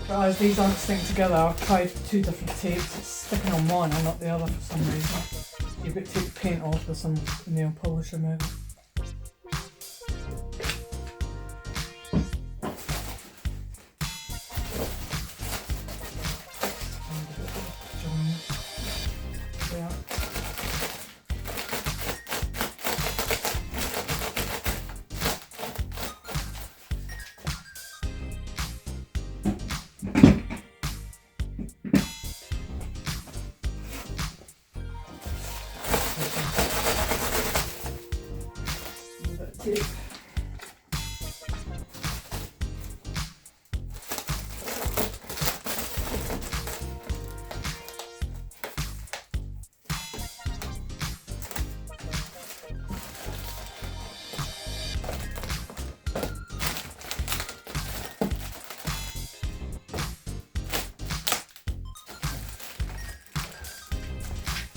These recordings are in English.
But as these aren't sticking together, I've tried 2 different tapes. It's sticking on one and not the other for some reason. You've got to take the paint off with some nail polish remover. Tape.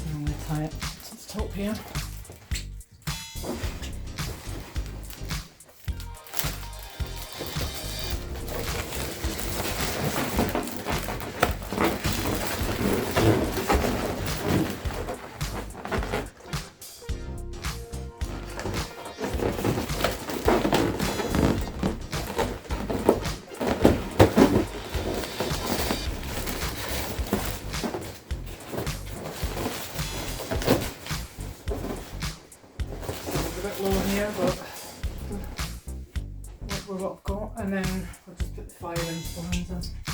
I'm going to tie it to the top here. Low here, but work with what I've got, and then I'll just put the 5-inch blinds in.